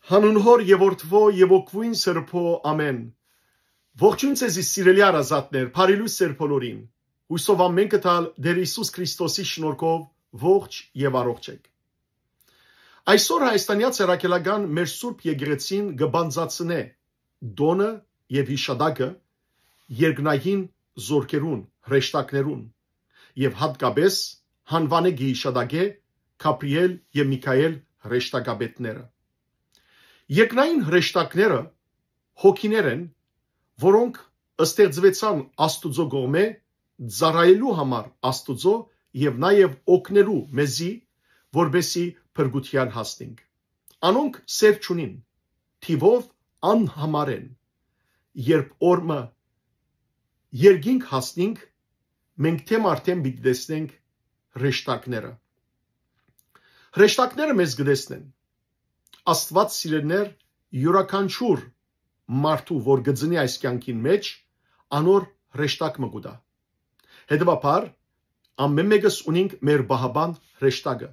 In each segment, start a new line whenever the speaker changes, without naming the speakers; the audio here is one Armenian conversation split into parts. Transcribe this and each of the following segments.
Հանուն հոր եւ որդվո եւ օգվույն սրբո ամեն։ Ողջույն ձեզի սիրելի արազատներ, բարի լույս ձեր բոլորին։ Հույսով ամեն կտալ Տեր Հիսուս Քրիստոսի շնորհքով ողջ եւ առողջ եք։ Այսօր հայաստանյա ցերակելական մեր Սուրբ Եկեղեցին կբանձացնե Դոնը եւ Հիշադակը երկնային զորքերուն, հրեշտակներուն եւ հատկապես հանվանը Հիշադակե, Գաբրիել եւ Միքայել հրեշտակաբետները։ Երկնային հրեշտակները հոգիներ են, որոնք ստեղծվեցան Աստուծո կողմէ ծառայելու համար Աստուծո եւ նաեւ օգնելու մեզի, որբեսի փրկության հասնենք։ Անոնք սեր չունին, թիվով անհամար են։ Երբ օրը երկինք հասնենք, մենք թեմ արդեն պիտի տեսնենք հրեշտակները։ Հրեշտակները մեզ կտեսնեն։ Աստված սիրելիներ յուրաքանչյուր մարդու, որ գծնի այս կյանքին մեջ, անոր հրեշտակ մը կուտա։ Հետևաբար, ամեն մեկս ունենք մեր բահաբան հրեշտակը։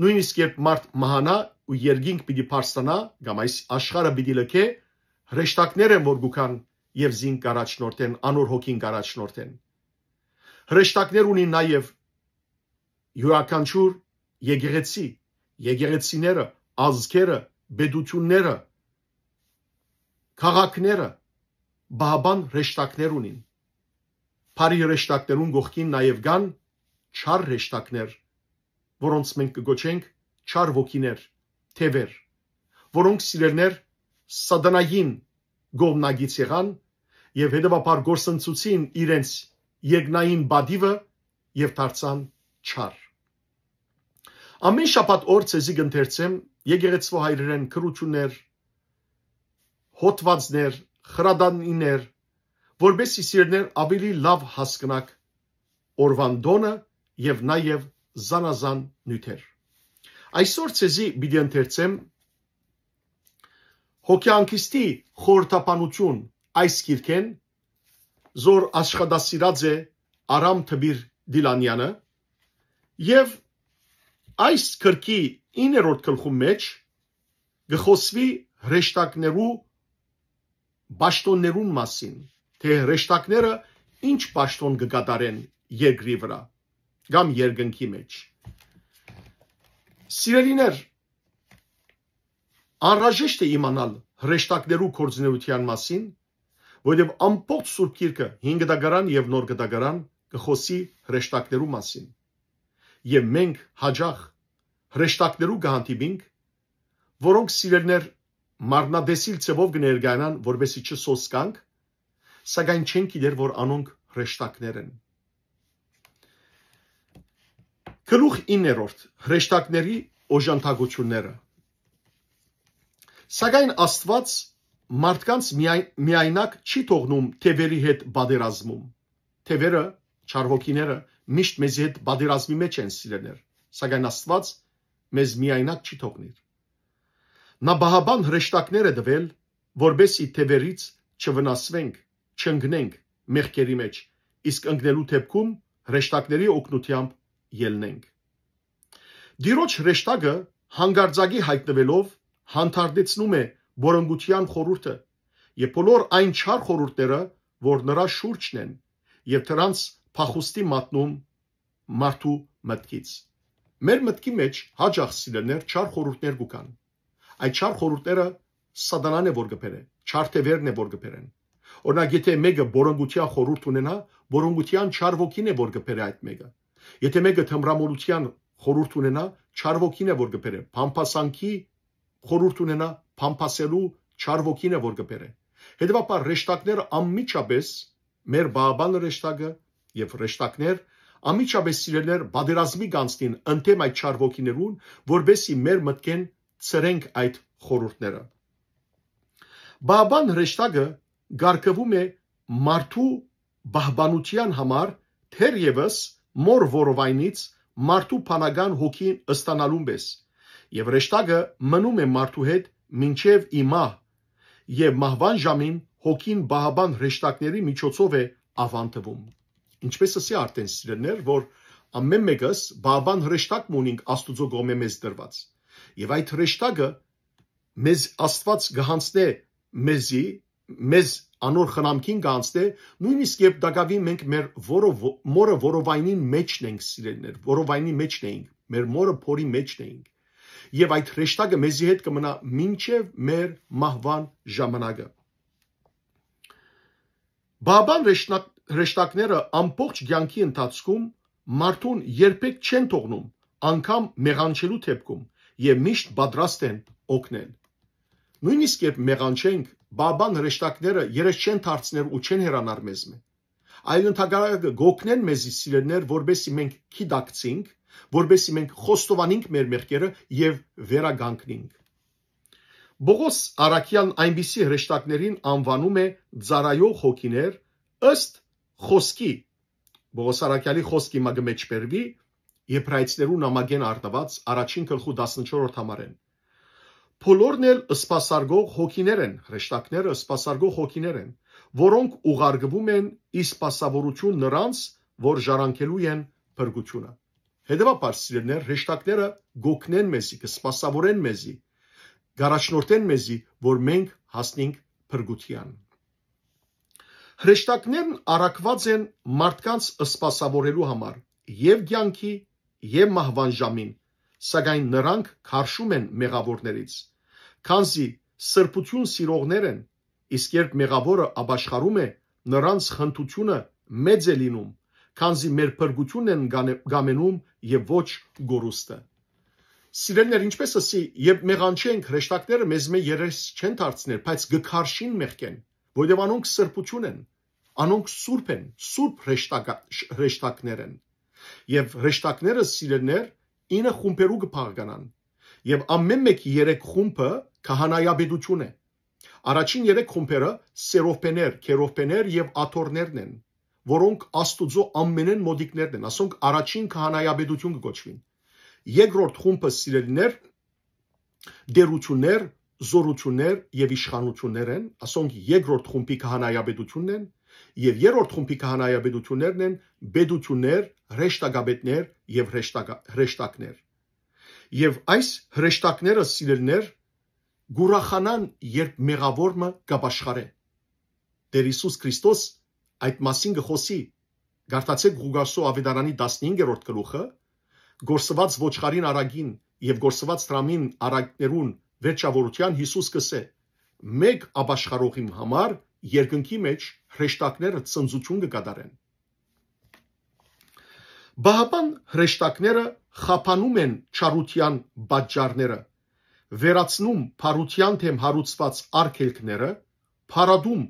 Նույնիսկ երբ մարդ մահանա ու երկինք պիտի փարստանա, կամ այս աշխարհը պիտի լքե, հրեշտակներ են, որ գուքան եւ զին կարաչնորթեն, անոր հոգին կարաչնորթեն։ Հրեշտակներ ունի նաեւ յուրաքանչյուր եկեղեցի, եկեղեցիները, ազգերը, բեդությունները, քաղաքները բահաբան հրեշտակներ ունին։ Բարի հրեշտակներուն գողքին նաև կան չար հրեշտակներ, որոնց մենք կգոչենք չար ոգիներ, թևեր, որոնք սիրելներ սատանային գողմնագից եղան եւ հետևաբար գործընծուցին իրենց երկնային բադիվը եւ դարձան չար։ Ամեն շաբաթ օր ցեզի կընթերցեմ եկեղեցու հայրերեն քրություններ, հոդվածներ, խրադանիներ, որբեսի սիրներ ավելի լավ հասկնակ օրվան դոնը եւ նաեւ զանազան նյութեր։ Այսօր ցեզի պիտի ընթերցեմ հոգեանքիստի խորհրդապանություն այս գիրքեն, զոր աշխատասիրած է Արամ Թբիր Դիլանյանը եւ այս գրքի 9-րդ գլխում մեջ գխոսվի հրեշտակներու պաշտոններուն մասին, թե հրեշտակները ինչ պաշտոն կկատարեն երկրի վրա կամ երկնքի մեջ։ Սիրելիներ, անհրաժեշտ է իմանալ հրեշտակներու գործունեության մասին, որովհետև ամբողջ Սուրբ Գիրքը 5 դագարան եւ Նոր դագարան կխոսի հրեշտակներու մասին։ Եվ մենք հաջող հրեշտակներու կհանդիպենք, որոնք սիրելներ մարմնադեսիլ ցևով կներկայանան, որովհետեւ չսոսկանք, սակայն չեն գիտեր, որ անոնք հրեշտակներ են։ Գլուխ 9-րդ հրեշտակների օժանդակությունները։ Սակայն Աստված մարդկանց միայնակ չի թողնում թևերի հետ բادرազմում։ Թևերը, չարվոքիները միշտ մեզ հետ բادرազմի մեջ են սիրելներ, սակայն Աստված մեզ միայնակ չի թողնիր։ Նա բահաբան հրեշտակներ է տվել, որբեսի թևերից չվնասվենք, չընկնենք մեղքերի մեջ, իսկ ընկնելու դեպքում հրեշտակների օգնությամբ ելնենք։ Դիրոջ հրեշտակը հանգարձակի հայտնվելով հանդարտեցնում է բորոնգության խորհուրդը եւ բոլոր այն չար խորհուրդները, որ նրա շուրջն են եւ դրանց փախուստի մատնում մարդու մտքից։ Մեր մտքի մեջ հաջող սիրելներ չար խորհուրդներ կան։ Այդ չար խորհուրդները սատանան է որ գբերե, չար թևերն է որ գբերեն։ Օրինակ, եթե մեկը բորոնգության խորհուրդ ունենա, բորոնգության չար ոգին է որ գբերե այդ մեկը։ Եթե մեկը թմրամոլության խորհուրդ ունենա, չար ոգին է որ գբերե, փամփասանքի խորհուրդ ունենա, փամփասելու չար ոգին է որ գբերե։ Հետևաբար հրեշտակները անմիջապես մեր բահաբան հրեշտակը եւ հրեշտակներ անմիջապես սիրելներ բادرազմի կանցնին ընթեմ այդ չար ոգիներուն, որբեսի մեր մտքեն ծրենք այդ խորհուրդները։ Բահաբան հրեշտակը գարկվում է մարդու բահբանության համար թերևս մոր որովայնից մարդու փանական հոգին ստանալուն պես եւ հրեշտակը մնում է մարդու հետ մինչև իմահ եւ մահվան ժամին հոգին բահաբան հրեշտակների միջոցով է ավանդվում։ Ինչպես ասի արդեն սիրելներ, որ ամեն մեկս բահաբան հրեշտակ ունենք Աստուծո կողմէ մեզ դրված։ Եվ այդ հրեշտակը մեզ Աստված գհանցնե մեզ անոր խնամքին գանցնե, նույնիսկ երբ դակավի մենք մեր մորը որովայնին մեջն ենք սիրելներ, որովայնի մեջն էինք, մեր մորը փորի մեջն էինք, եւ այդ հրեշտակը մեզի հետ կմնա մինչև մեր մահվան ժամանակը։ Բաբան հրեշտակները ամբողջ կյանքի ընթացքում մարդուն երբեք չեն թողնում, անգամ մեղանչելու դեպքում, եւ միշտ պատրաստ են օգնել։ Նույնիսկ երբ մեղանչենք, բաբան հրեշտակները երես չեն դարձնել ու չեն հեռանալ մեզ։ Այլ ընդհակառակը գոքնեն մեզի սիրելներ, որբեսի մենք քիդակցինք, որբեսի մենք խոստովանենք մեր մեղքերը եւ վերագանքնենք։ Բողոս Արաքյան այնպիսի հրեշտակներին անվանում է ծառայող հոգիներ ըստ խոսքի։ Բողոս Արաքյալի խոսքի մագը մեջ բերվի Եբրայեցիներու նամակեն արտված առաջին գլխու 14-րդ համարեն։ Բոլորն էլ սպասարկող հոգիներ են, հրեշտակները սպասարկող հոգիներ են, որոնք ուղարկվում են ի սպասավորություն նրանց, որ ժառանգելու են փրկությունը։ Հետևաբար սիրելիներ, հրեշտակները գոքնեն մեզի, կսպասավորեն մեզի, գարաչնորտեն մեզի, որ մենք հասնենք փրկության։ Հրեշտակներն առաքված են մարդկանց սպասավորելու համար եւ կյանքի եւ մահվան ժամին, սակայն նրանք քարշում են մեղավորներից, քանզի սրբություն սիրողներ են, իսկ երբ մեղավորը ապաշխարում է, նրանց խնդությունը մեծ է լինում, քանզի մեր փրկությունն են գամենում եւ ոչ գորուստը։ Սիրելիներ, ինչպես ասի, երբ մեղանչենք, հրեշտակները մեզ երես չեն դարձնել, բայց գքարշին մեղքեն, որովհետեւ անոնք սրբություն են, անոնք սուրբ են, սուրբ հրեշտակներ են։ Եվ հրեշտակները սիրելիներ 9 խումբերու կփաղկանան, եւ ամեն մեկի 3 խումբը քահանայապետություն է։ Առաջին 3 խումբերը սերովպեներ, քերովպեներ եւ աթոռներն են, որոնք Աստուծո ամենեն մոդիկներն են, ասոնք առաջին քահանայապետություն կոչվին։ Երկրորդ խումբը սիրելիներ դերություններ, զորություններ եւ իշխանություններ են, ասոնք երկրորդ խումբի քահանայապետությունն են, եւ երրորդ խումբի քահանայապետություններն են բեդություններ, հրեշտակապետներ եւ հրեշտակներ։ Եվ այս հրեշտակները սիրելիներ գուրախանան, երբ մեղավորը կապաշխարե։ Տեր Հիսուս Քրիստոս այդ մասին գխոսի, գարտացեք Ղուկասո ավետարանի 15-րդ գլուխը, գործված ոչխարին արագին եւ գործված տրամին արագներուն վերջավորության Հիսուս կսե. մեկ ապաշխարողի համար երկնքի մեջ հրեշտակները ծնծություն կկատարեն։ Բահապան հրեշտակները խափանում են չարության պատճառները, վերացնում փարության թեմ հարուցված արգելքները, փարադում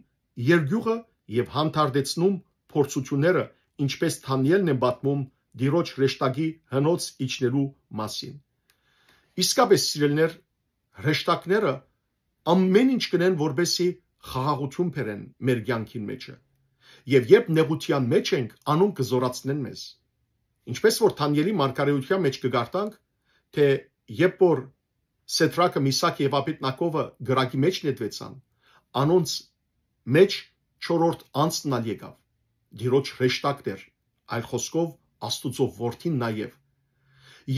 երկյուղը եւ հանդարտեցնում փորձությունները, ինչպես Դանիելն է պատմում Տիրոջ հրեշտակի հնոց իջնելու մասին։ Իսկապես սիրելիներ, հրեշտակները ամեն ինչ կնեն, որբեսի խաղաղություն բերեն մեր կյանքին մեջը։ Եվ երբ նեղության մեջ ենք, անոնք կզորացնեն մեզ։ Ինչպես որ Դանիելի մարգարեության մեջ կգարտանք, թե երբ որ Սեդրակը, Միսակը եւ Աբեդնագովը գրակի մեջ նետվեցան, անոնց մեջ 4-րդ անձն ալ եկավ։ Տիրոջ հրեշտակներ, այլ խոսքով Աստուծո որդին նաեւ։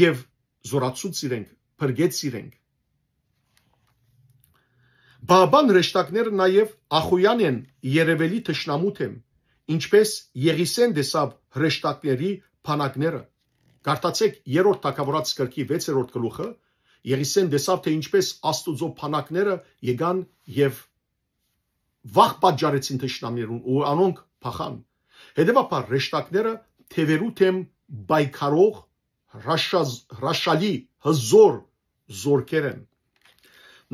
Եվ զորացուց իրենք, փրկեց իրենք։ Բաբան հրեշտակները նաեւ ախոյան են երևելի թշնամու թեմ, ինչպես Եղիսեն դեսավ հրեշտակների փանակները։ Գարտացեք 3-րդ Թագավորաց գրքի 6-րդ գլուխը, Եղիսեն դեսավ, թե ինչպես Աստուծո փանակները եկան եւ վախ պատճառեցին թշնամիներուն ու անոնք փախան։ Հետևաբար հրեշտակները թևերու թեմ բայկարող հրաշալի հզոր զորքեր են։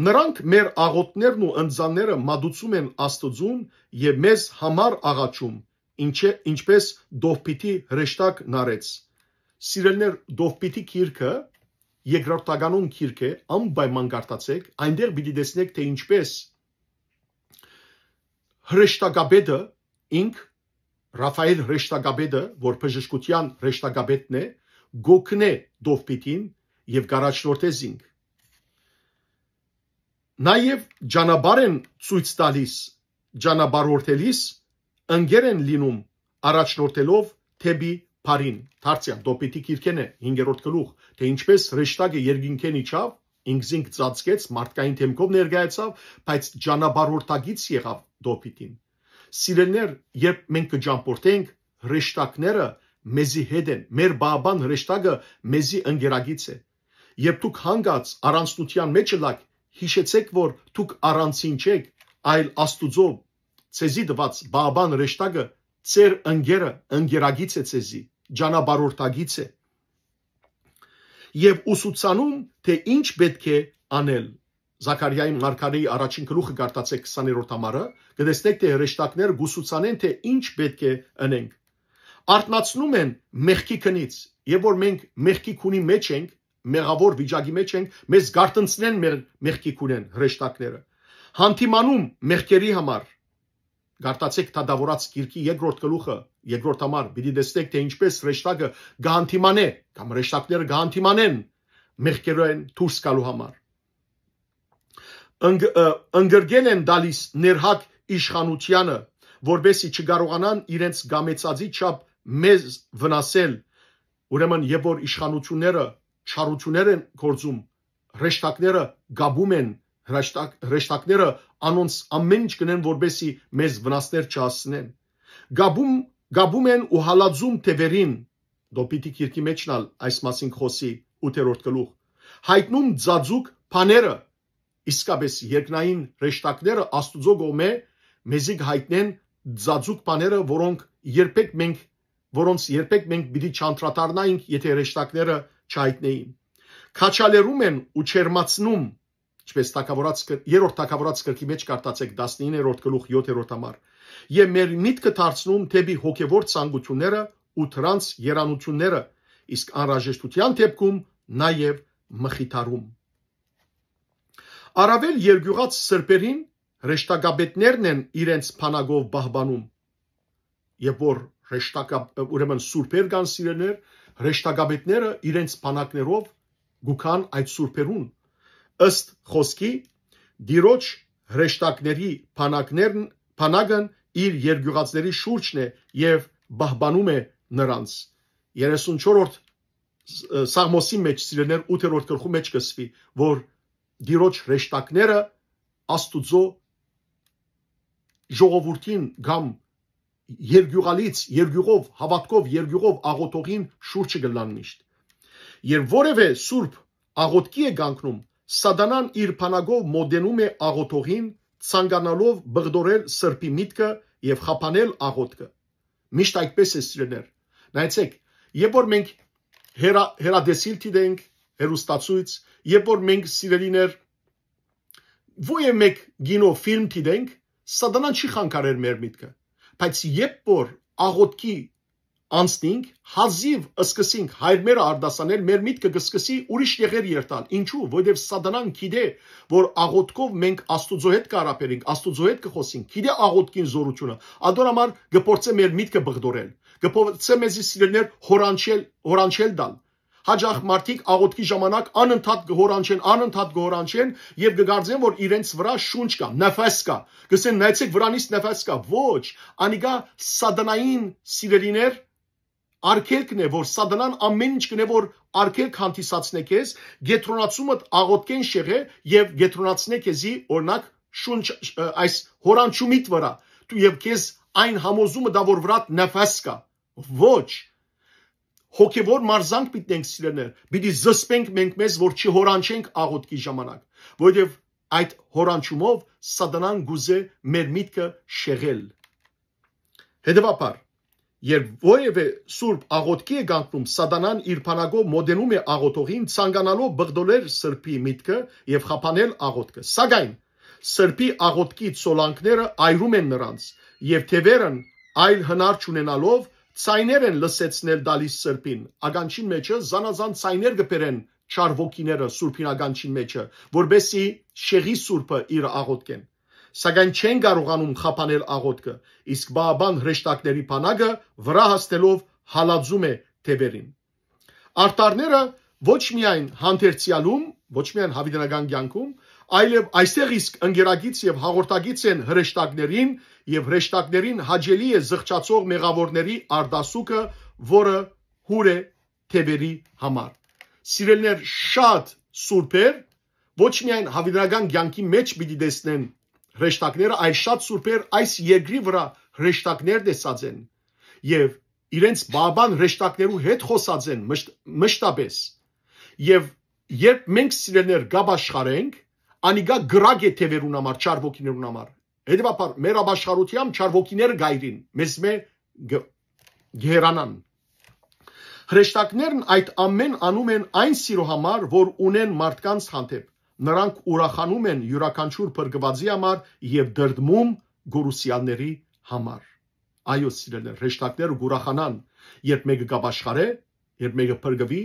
Նրանք մեր աղոթներն ու ընձանները մատուցում են Աստծուն եւ մեզ համար աղաչում, ինչպես Դովպիտի հրեշտակ նարեց։ Սիրելիներ, Դովպիտի գիրքը երկրորդականուն գիրք է, անպայման գարտացեք, այնտեղ պիտի տեսնեք, թե ինչպես հրեշտակապետը ինք Ռաֆայել հրեշտակապետը, որ բժշկության հրեշտակապետն է, գոքնե Դովպիտին եւ գարաչնորտեզինք։ Նաեւ ճանապարհ են ցույց տալիս, ճանապարհորդելիս ընկեր են լինում առաջնորդելով թեպի Փարին, Թարցիա, Դովպիտի գիրքն է 5-րդ գլուխ, թե ինչպես հրեշտակը երկինքեն իջավ ինքզինք ծածկեց, մարդկային թեմքով ներկայացավ, բայց ճանապարհորդագից եղավ դոփիտին։ Սիրելիներ, երբ մենք կճամփորդենք, հրեշտակները մեզի հետ են, մեր բաբան հրեշտակը մեզի ընկերագից է։ Երբ դուք հանգած առանցնության մեջ ելաք, հիշեցեք, որ դուք առանցին չեք, այլ Աստուծո ցեզի տված բաբան հրեշտակը ծեր ընկերը, ընկերագից է ցեզի, ճանապարհորդագից է։ Եվ ուսուցանում, թե ինչ պետք է անել։ Զաքարիայի մարգարեի առաջին գլուխը կարդացեք 20-րդ համարը, կտեսնեք, թե հրեշտակները գուսուցանեն, թե ինչ պետք է անենք։ Արթնացնում են մեղքի քնից, եւ որ մենք մեղքի քունի մեջ ենք, մեղավոր վիճակի մեջ ենք, մեզ գարտնցնեն մեր մեղքի քունեն հրեշտակները։ Հանդիմանում մեղքերի համար Գարտացեք Թադավորած գիրքի երկրորդ գլուխը, երկրորդ համար, պիտի տեսնեք, թե ինչպես հրեշտակը գահանտիմանե, կամ հրեշտակները գահանտիմանեն մեղքերեն դուրս գալու համար։ Ընկրկել են դալիս ներհակ իշխանությանը, որբեսի չկարողանան իրենց գամեցածի չափ մեզ վնասել, ուրեմն եւ որ իշխանությունները չարություններ են գործում, հրեշտակները գաբում են, հրեշտակները անոնց ամեն ինչ կնեն, որբեսի մեզ վնասներ չհասնեն։ Գաբում են ու հալածում թևերին, դոպիտի քիրքի մեջնալ այս մասին խոսի 8-րդ գլուխ, հայտնում ձաձուկ բաները, իսկապես երկնային հրեշտակները Աստուծո կողմէ մեզի հայտնեն ձաձուկ բաները, որոնց երբեք մենք պիտի չանդրադառնայինք, եթե հրեշտակները չհայտնեին։ Քաչալերում են ու չերմացնում, ինչպես երրորդ Թագավորաց գրքի մեջ կարդացեք 19-րդ գլուխ 7-րդ համար, եւ մեր միտքը դարձնում թեպի հոգեվոր ցանկությունները ու դրանց երանությունները, իսկ անհրաժեշտության դեպքում նաեւ մխիթարում։ Առավել երկյուղած սրբերին հրեշտակաբետներն են իրենց փանագով պահպանում, եւ որ ուրեմն սուրբեր կան սիրելիներ, հրեշտակաբետները իրենց փանակներով գուքան այդ սուրբերուն, ըստ խոսքի դիրոջ հրեշտակների փանակն իր երկյուղածների շուրջն է եւ պահպանում է նրանց։ 34-րդ Սաղմոսի մեջ սիրելիներ 8-րդ գլխի մեջ կսվի, որ դիրոջ հրեշտակները Աստուծո ժողովրդին կամ երկյուղով, հավատքով, երկյուղով աղոթողին շուրջը գլան միշտ։ Երբ որևէ սուրբ աղոթքի է գանկնում, Սատանան իր փանագով մոդենում է աղոթողին, ցանկանալով բղդորել սրբի միտքը եւ խափանել աղոթքը։ Միշտ այդպես է սիրելիներ։ Նայեցեք, երբ որ մենք հերադեսիլ դիտենք, հերոստացույց, երբ որ մենք սիրելիներ ոյե մեկ գինո ֆիլմ դիտենք, Սատանան չի խանգարել մեր միտքը, բայց երբ որ աղոթքի անցնենք, հազիվ սկսենք հայրմերը արդասանել, մեր միտքը կսկսի ուրիշ եղեր երթալ։ Ինչու՞, որովհետև Սատանան գիտե, որ աղոթքով մենք Աստուծո հետ կհարաբերենք, Աստուծո հետ կխոսենք, գիտե աղոթքին զորությունը, ադոր համար կփորձե մեր միտքը բղդորել, կփորձե մեզի սիրելիներ հորանչել տալ։ Հաջող մարդիկ աղոթքի ժամանակ անընդհատ գորանչեն եւ կգարձեն, որ իրենց վրա շունչ կա, նեֆես կա։ Կսեն նայեցեք վրանից նեֆես կա։ Ոչ, անիկա սատանային սիրելիներ արկելքն է, որ Սատանան ամեն ինչ կնե, որ արկելք հանդիսացնե քեզ, գետրոնացումը աղոթքեն շեղե եւ գետրոնացնե քեզի օրինակ շունչ այս հորանչումիդ վրա։ Դու եւ քեզ այն համոզումը դա որ վրա նեֆես կա։ Ոչ, հոգևոր մարզանք պիտենք սիրելիներ, պիտի զսպենք մենք մեզ, որ չհորանչենք աղոթքի ժամանակ, որովհետև այդ հորանչումով Սատանան գուզե մեր միտքը շեղել։ Հետևաբար, երբ որևէ սուրբ աղոթքի է գանկնում, Սատանան իր փանագով մոդենում է աղոթողին, ցանկանալով բղդորել սրբի միտքը եւ խափանել աղոթքը։ Սակայն սրբի աղոթքի ցոլանքները այրում են նրանց, եւ թևերն այլ հնար չունենալով ցայներ են լսեցնել դալիս սրբին, ագանչին մեջը զանազան ցայներ կբերեն չար ոգիները սուրբին ագանչին մեջը, որբեսի շեղի սուրբը իր աղոթքեն։ Սակայն չեն կարողանում խափանել աղոթքը, իսկ բաբան հրեշտակների բանակը վրա հասնելով հալածում է թևերին։ Արտարները ոչ միայն հանդերձյալում, ոչ միայն հավիտենական կյանքում, այլև այստեղ իսկ ընկերագից եւ հաղորդագից են հրեշտակներին եւ հրեշտակներին հաջելի է զղջացող մեղավորների արդասուկը, որը հուր է թևերի համար։ Սիրելիներ, շատ սուրբեր ոչ միայն հավիտենական կյանքի մեջ պիտի տեսնեն հրեշտակները, այլ շատ սուրբեր այս երկրի վրա հրեշտակներ տեսած են եւ իրենց բաբան հրեշտակներու հետ խոսած են մշտապես եւ երբ մենք սիրելներ գաբաշխարենք անիգա գրագ է թևերուն համար չար ոգիներուն համար հետեւաբար մեր ապաշխարությամբ չար ոգիները գայրին մեզ գերանան հրեշտակներն այդ ամեն անում են այն սիրո համար որ ունեն մարդկանց հանդեպ նրանք ուրախանում են յուրաքանչյուր փրկվածի համար եւ դրդմում գորուսյալների համար այո սիրելներ հրեշտակները ուրախանան երբ մեկը գաբաշխարե երբ մեկը փրկվի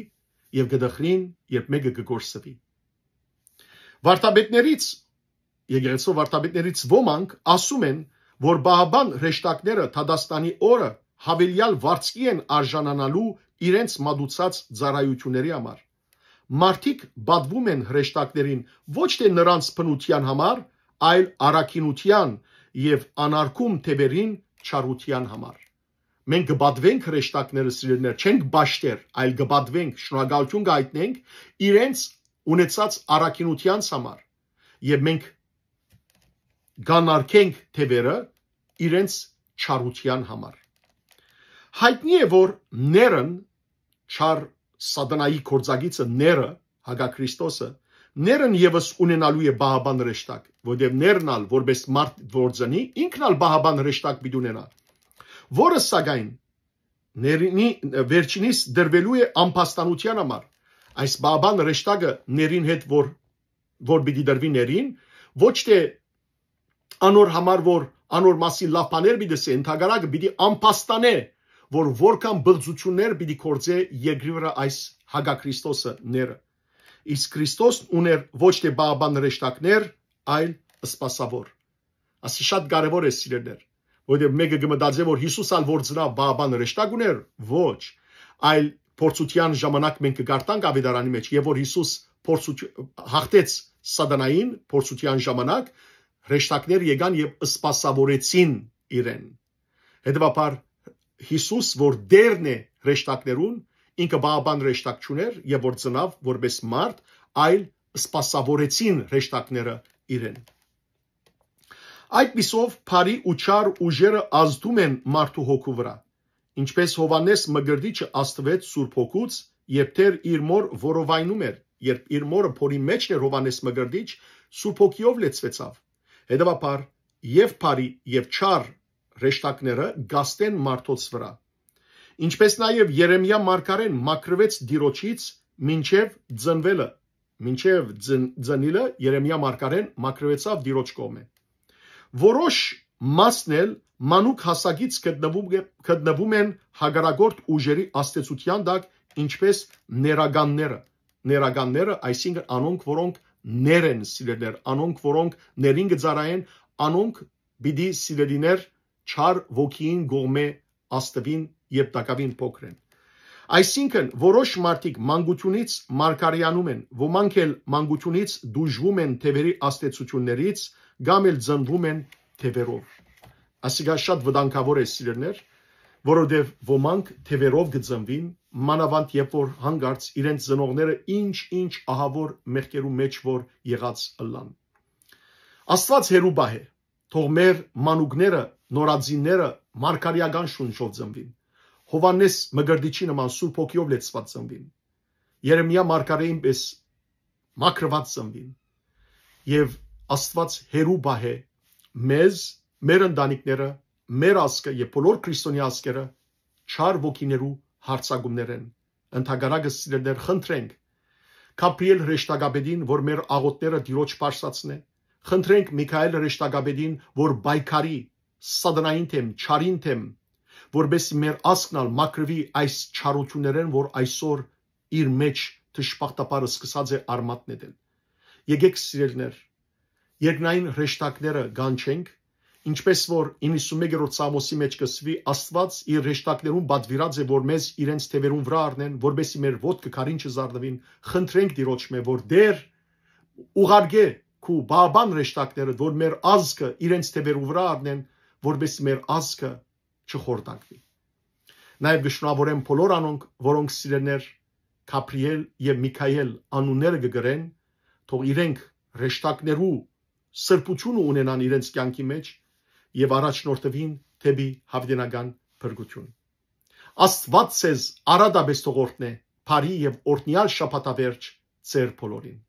եւ գդխրին երբ մեկը գգորսվի վարդապետներից եկեղեցու վարդապետներից ոմանք ասում են որ բահաբան հրեշտակները Թադաստանի օրը հավելյալ վարձկի են արժանանալու իրենց մատուցած ծառայությունների համար մարդիկ բադվում են հրեշտակներին ոչ թե նրանց բնության համար այլ առաքինության եւ անարգում թևերին չարության համար մենք կբադվենք հրեշտակները սիրելիներ չենք բաշտեր այլ կբադվենք շնորհակալություն կհայտնենք իրենց ունեցած առաքինության համար եւ մենք գանարքենք թևերը իրենց չարության համար հայտնի է որ ներն չար սատանայի կորձագիցը ները հագաքրիստոսը ներն եւս ունենալու է բահաբան հրեշտակ որտեղ ներնալ որպես մարդ գործնի ինքնալ բահաբան հրեշտակ պիտի ունենա որը սակայն ներինի վերջինիս դրվելու է ամփոստանության համար այս բահաբան հրեշտակը ներին հետ որ պիտի դրվի ներին ոչ թե անոր համար որ անոր մասի լավ բաներ պիտի ասի ընդհանրակը պիտի ամփոստանե որ որքան բղծություններ պիտի կործե երկրի վրա այս հագաքրիստոսը ները իսկ Քրիստոսն ուներ ոչ թե բահաբան հրեշտակներ այլ սպասավոր ասի շատ կարևոր է սիրելներ որտեղ մեկը կմտածի որ Հիսուս ալ որ ծնա բահաբան հրեշտակ ուներ ոչ այլ փորձության ժամանակ մենք կգարտանք ավետարանի մեջ եւ որ Հիսուս հաղթեց սատանային փորձության ժամանակ հրեշտակներ եկան եւ սպասավորեցին իրեն հետեւաբար Հիսուս որ դերն է հրեշտակներուն ինքը բահաբան հրեշտակ չուներ եւ որ ծնավ որպես մարդ այլ սպասավորեցին հրեշտակները իրեն այդ պիսով բարի ու չար ուժերը ազդում են մարդու հոգու վրա ինչպես Հովանես Մկրտիչը աստվեց Սուրբ Հոգուց երբ թեր իր մոր որովայնում էր երբ իր մորը փորի մեջն էր Հովանես Մկրտիչ Սուրբ Հոգիով լեցվեցավ հետեւաբար եւ բարի եւ չար հրեշտակները գաստեն մարդոց վրա ինչպես նաև Երեմիա մարգարեն մաքրվեց Տիրոջից մինչև ծնվելը մինչև ծնիլը Երեմիա մարգարեն մաքրվեցավ Տիրոջ կողմը որոշ մասն էլ մանուկ հասակից գտնվում են հագարագործ ուժերի աստեցության տակ ինչպես ներականները այսինքն անոնք որոնք ներ են սիրելներ անոնք որոնք ներին գծարային անոնք պիտի սիրելիներ չար ոգին գողմե աստվին եւ տակավին փոքրեն այսինքն որոշ մարդիկ մանկությունից մարգարեանում են ոմանք էլ մանկությունից դժվում են թևերի աստեցություններից կամ էլ ծնվում են թևերով ասիկա շատ վտանգավոր է սիրելներ որովհետեւ ոմանք թևերով կծնվին մանավանդ երբ որ հանգարց իրենց ծնողները ինչ ահավոր մեղքերու մեջ որ եղած ըլլան Աստված հերու բահ է թող մեր մանուկները նորածինները մարգարեական շունչով ծնվին Հովանես Մկրտիչի նման Սուրբ Հոգիով լեցված ծնվին Երեմիա մարգարեին պես մաքրված ծնվին եւ Աստված հերու բահ է մեզ մեր ընտանիքները մեր ազգը եւ բոլոր քրիստոնյա ազգերը չար ոգիներու հարցակումներ են ընդհանրակը սիրելներ խնդրենք Գաբրիել հրեշտակաբեդին որ մեր աղոթները Տիրոջ բարձրացնե խնդրենք Միքայել հրեշտակաբեդին որ բայկարի սատանային թեմ չարին թեմ որբեսի մեր ազգնալ մաքրվի այս չարություններեն որ այսօր իր մեջ դժբախտաբար սկսած է արմատ նետել եկեք սիրելներ երկնային հրեշտակները գանչենք ինչպես որ 91-րդ Սամոսի մեջ կսվի Աստված իր հրեշտակներուն բադվիրած է որ մեզ իրենց թևերուն վրա առնեն որբեսի մեր ոտքը քարին չզարդվին խնդրենք Տիրոջ մե որ դեր ուղարկե քու բաբան հրեշտակները որ մեր ազգը իրենց թևերուն վրա առնեն որբեսի մեր ազգը չխորտակվի նաև գշնավորեմ բոլոր անոնք որոնք սիրելներ Գաբրիել եւ Միքայել անունները կգրեն թող իրենք ռեշտակներու սրբությունը ունենան իրենց կյանքի մեջ եւ առաջնորդվին թեպի հավիտենական փրկություն։ Աստված ցեզ արադաբես թողորտնե, բարի եւ օրհնյալ շաբաթավերջ ձեր բոլորին։